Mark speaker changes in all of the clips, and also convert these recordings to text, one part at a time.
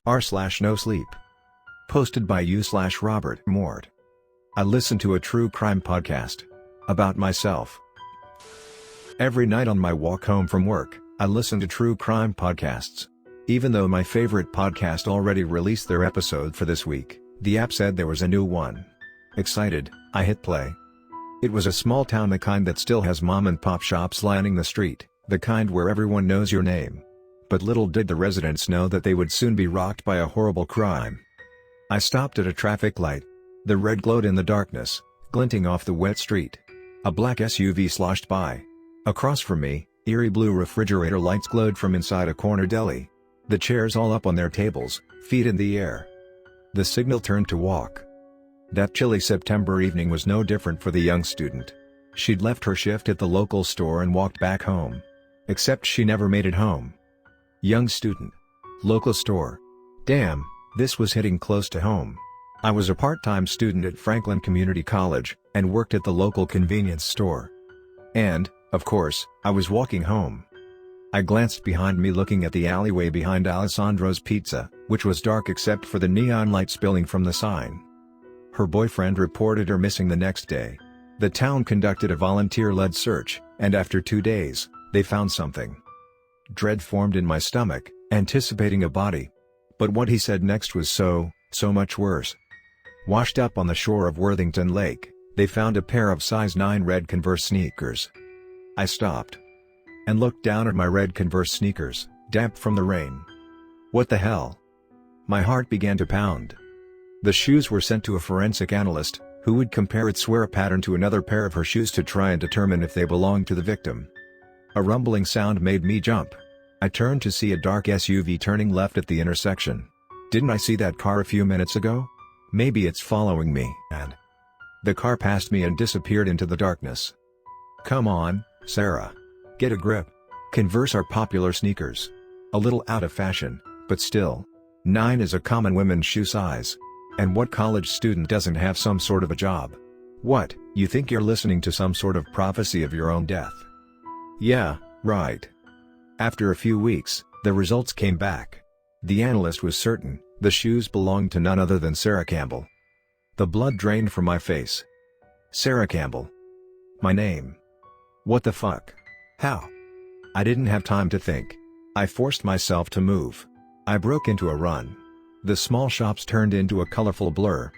Speaker 1: r/Nosleep. Posted by u/Robert Mort. I listen to a true crime podcast. About myself. Every night on my walk home from work, I listen to true crime podcasts. Even though my favorite podcast already released their episode for this week, the app said there was a new one. Excited, I hit play. It was a small town, the kind that still has mom and pop shops lining the street, the kind where everyone knows your name. But little did the residents know that they would soon be rocked by a horrible crime. I stopped at a traffic light. The red glowed in the darkness, glinting off the wet street. A black SUV sloshed by. Across from me, eerie blue refrigerator lights glowed from inside a corner deli. The chairs all up on their tables, feet in the air. The signal turned to walk. That chilly September evening was no different for the young student. She'd left her shift at the local store and walked back home. Except she never made it home. Young student. Local store. Damn, this was hitting close to home. I was a part-time student at Franklin Community College, and worked at the local convenience store. And, of course, I was walking home. I glanced behind me, looking at the alleyway behind Alessandro's Pizza, which was dark except for the neon light spilling from the sign. Her boyfriend reported her missing the next day. The town conducted a volunteer-led search, and after 2 days, they found something. Dread formed in my stomach, anticipating a body. But what he said next was so much worse. Washed up on the shore of Worthington Lake, they found a pair of size 9 red Converse sneakers. I stopped and looked down at my red Converse sneakers, damp from the rain. What the hell? My heart began to pound. The shoes were sent to a forensic analyst, who would compare its wear pattern to another pair of her shoes to try and determine if they belonged to the victim. A rumbling sound made me jump. I turned to see a dark SUV turning left at the intersection. Didn't I see that car a few minutes ago? Maybe it's following me, and the car passed me and disappeared into the darkness. Come on, Sarah. Get a grip. Converse are popular sneakers. A little out of fashion, but still. 9 is a common women's shoe size. And what college student doesn't have some sort of a job? What, you think you're listening to some sort of prophecy of your own death? Yeah, right. After a few weeks, the results came back. The analyst was certain the shoes belonged to none other than Sarah Campbell. The blood drained from my face. Sarah Campbell. My name. What the fuck? How? I didn't have time to think. I forced myself to move. I broke into a run. The small shops turned into a colorful blur.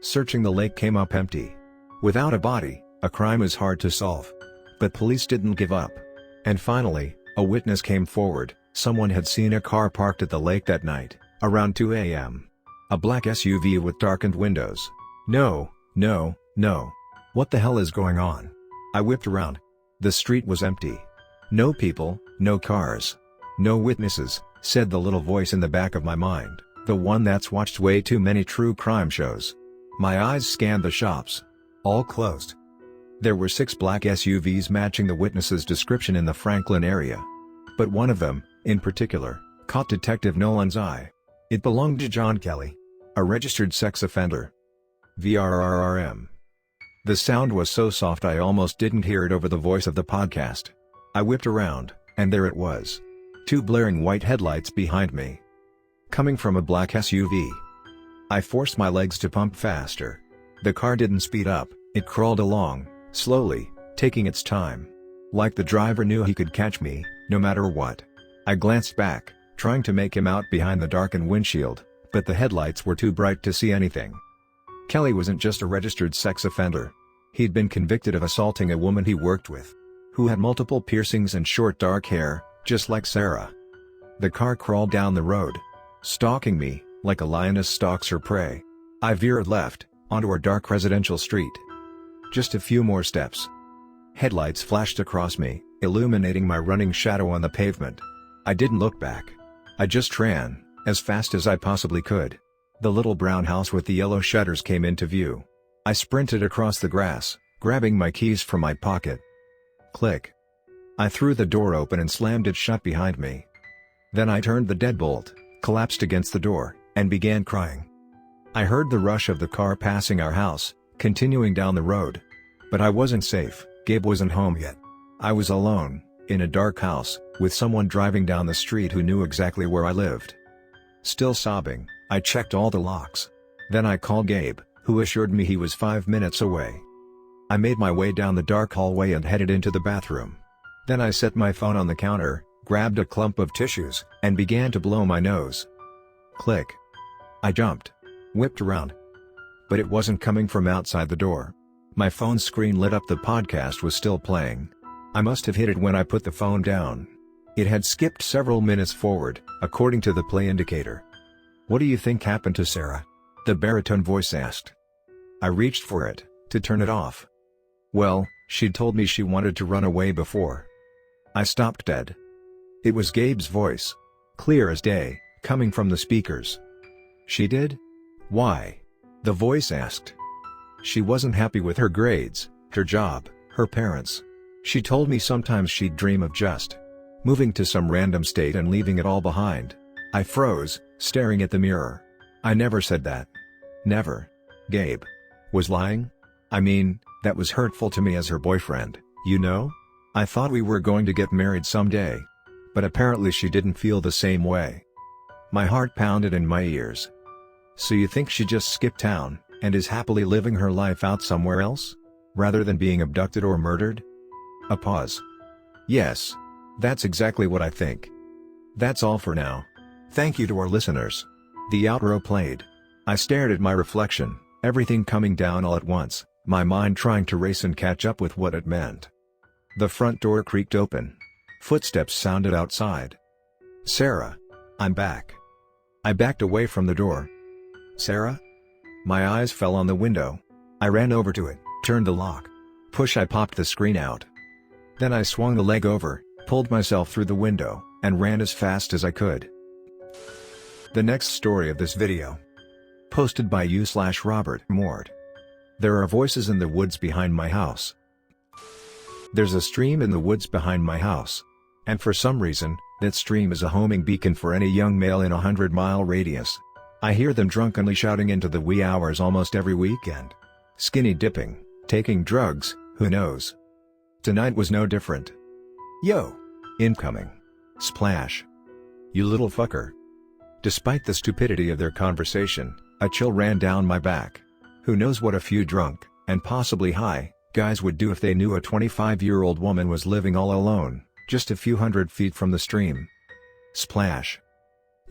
Speaker 1: Searching the lake came up empty. Without a body, a crime is hard to solve. But police didn't give up. And finally, a witness came forward. Someone had seen a car parked at the lake that night, around 2 a.m. A black SUV with darkened windows. No. What the hell is going on? I whipped around. The street was empty. No people, no cars. No witnesses, said the little voice in the back of my mind, the one that's watched way too many true crime shows. My eyes scanned the shops. All closed. There were 6 black SUVs matching the witness's description in the Franklin area. But one of them, in particular, caught Detective Nolan's eye. It belonged to John Kelly, a registered sex offender. VRRRM. The sound was so soft I almost didn't hear it over the voice of the podcast. I whipped around, and there it was. 2 blaring white headlights behind me. Coming from a black SUV. I forced my legs to pump faster. The car didn't speed up, it crawled along, slowly, taking its time. Like the driver knew he could catch me, no matter what. I glanced back, trying to make him out behind the darkened windshield, but the headlights were too bright to see anything. Kelly wasn't just a registered sex offender. He'd been convicted of assaulting a woman he worked with, who had multiple piercings and short dark hair, just like Sarah. The car crawled down the road, stalking me, like a lioness stalks her prey. I veered left, onto a dark residential street. Just a few more steps. Headlights flashed across me, illuminating my running shadow on the pavement. I didn't look back. I just ran, as fast as I possibly could. The little brown house with the yellow shutters came into view. I sprinted across the grass, grabbing my keys from my pocket. Click. I threw the door open and slammed it shut behind me. Then I turned the deadbolt, collapsed against the door, and began crying. I heard the rush of the car passing our house, continuing down the road. But I wasn't safe. Gabe wasn't home yet. I was alone, in a dark house, with someone driving down the street who knew exactly where I lived. Still sobbing, I checked all the locks. Then I called Gabe, who assured me he was 5 minutes away. I made my way down the dark hallway and headed into the bathroom. Then I set my phone on the counter, grabbed a clump of tissues, and began to blow my nose. Click. I jumped. Whipped around. But it wasn't coming from outside the door. My phone screen lit up. The podcast was still playing. I must have hit it when I put the phone down. It had skipped several minutes forward, according to the play indicator. "What do you think happened to Sarah?" the baritone voice asked. I reached for it, to turn it off. Well, she'd told me she wanted to run away before. I stopped dead. It was Gabe's voice. Clear as day, coming from the speakers. "She did? Why?" the voice asked. "She wasn't happy with her grades, her job, her parents. She told me sometimes she'd dream of just moving to some random state and leaving it all behind." I froze, staring at the mirror. I never said that. Never. Gabe was lying? I mean, that was hurtful to me as her boyfriend, you know? I thought we were going to get married someday. But apparently she didn't feel the same way. My heart pounded in my ears. So you think she just skipped town, and is happily living her life out somewhere else? Rather than being abducted or murdered? A pause. Yes. That's exactly what I think. That's all for now. Thank you to our listeners. The outro played. I stared at my reflection, everything coming down all at once, my mind trying to race and catch up with what it meant. The front door creaked open. Footsteps sounded outside. "Sarah. I'm back." I backed away from the door. "Sarah?" My eyes fell on the window. I ran over to it, turned the lock. Push. I popped the screen out. Then I swung the leg over, pulled myself through the window, and ran as fast as I could. The next story of this video. Posted by /Robert Mort. There are voices in the woods behind my house. There's a stream in the woods behind my house. And for some reason, that stream is a homing beacon for any young male in a 100-mile radius. I hear them drunkenly shouting into the wee hours almost every weekend. Skinny dipping, taking drugs, who knows? Tonight was no different. "Yo! Incoming! Splash! You little fucker!" Despite the stupidity of their conversation, a chill ran down my back. Who knows what a few drunk, and possibly high, guys would do if they knew a 25-year-old woman was living all alone, just a few hundred feet from the stream. Splash!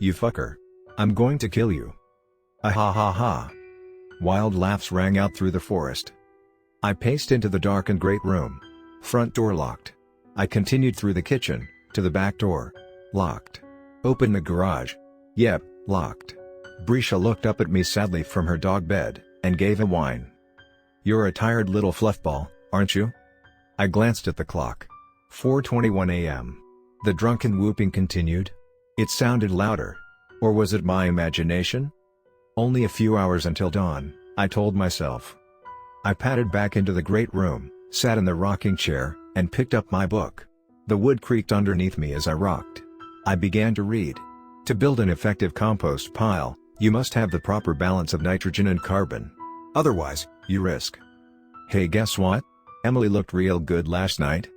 Speaker 1: "You fucker! I'm going to kill you!" Ah ha ha ha! Wild laughs rang out through the forest. I paced into the darkened great room. Front door locked. I continued through the kitchen, to the back door. Locked. Opened the garage. Yep, locked. Brisha looked up at me sadly from her dog bed, and gave a whine. "You're a tired little fluffball, aren't you?" I glanced at the clock. 4:21 a.m. The drunken whooping continued. It sounded louder. Or was it my imagination? Only a few hours until dawn, I told myself. I padded back into the great room, sat in the rocking chair, and picked up my book. The wood creaked underneath me as I rocked. I began to read. To build an effective compost pile, you must have the proper balance of nitrogen and carbon. Otherwise, you risk. Hey, guess what? Emily looked real good last night.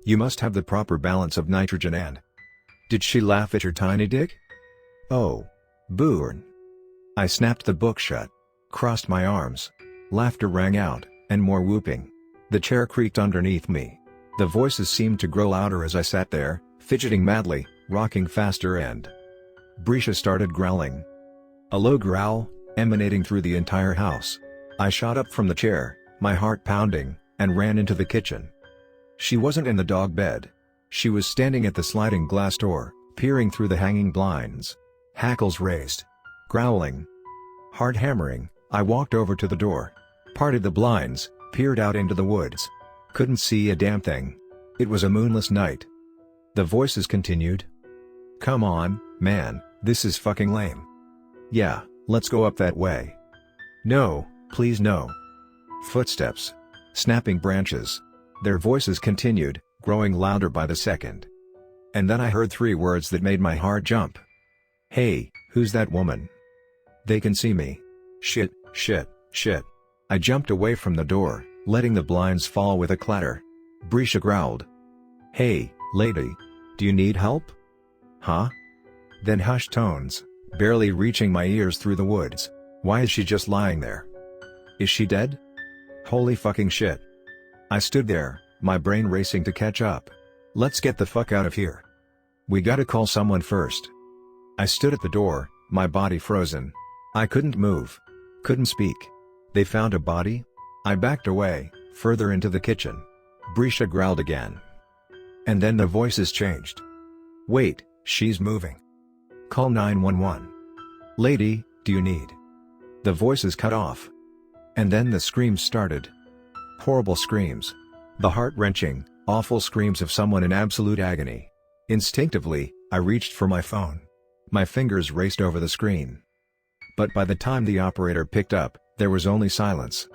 Speaker 1: You must have the proper balance of nitrogen and... Did she laugh at your tiny dick? Oh. Boorn. I snapped the book shut. Crossed my arms. Laughter rang out, and more whooping. The chair creaked underneath me. The voices seemed to grow louder as I sat there, fidgeting madly, rocking faster and... Brisha started growling. A low growl, emanating through the entire house. I shot up from the chair, my heart pounding, and ran into the kitchen. She wasn't in the dog bed. She was standing at the sliding glass door, peering through the hanging blinds. Hackles raised. Growling. Hard hammering, I walked over to the door. Parted the blinds, peered out into the woods. Couldn't see a damn thing. It was a moonless night. The voices continued. Come on, man, this is fucking lame. Yeah, let's go up that way. No, please no. Footsteps. Snapping branches. Their voices continued, growing louder by the second. And then I heard three words that made my heart jump. Hey, who's that woman? They can see me. Shit, shit, shit. I jumped away from the door, letting the blinds fall with a clatter. Brisha growled. Hey, lady. Do you need help? Huh? Then hushed tones, barely reaching my ears through the woods. Why is she just lying there? Is she dead? Holy fucking shit. I stood there, my brain racing to catch up. Let's get the fuck out of here. We gotta call someone first. I stood at the door, my body frozen. I couldn't move. Couldn't speak. They found a body? I backed away, further into the kitchen. Brisha growled again. And then the voices changed. Wait, she's moving. Call 911. Lady, do you need? The voices cut off. And then the screams started. Horrible screams. The heart-wrenching, awful screams of someone in absolute agony. Instinctively, I reached for my phone. My fingers raced over the screen. But by the time the operator picked up, there was only silence.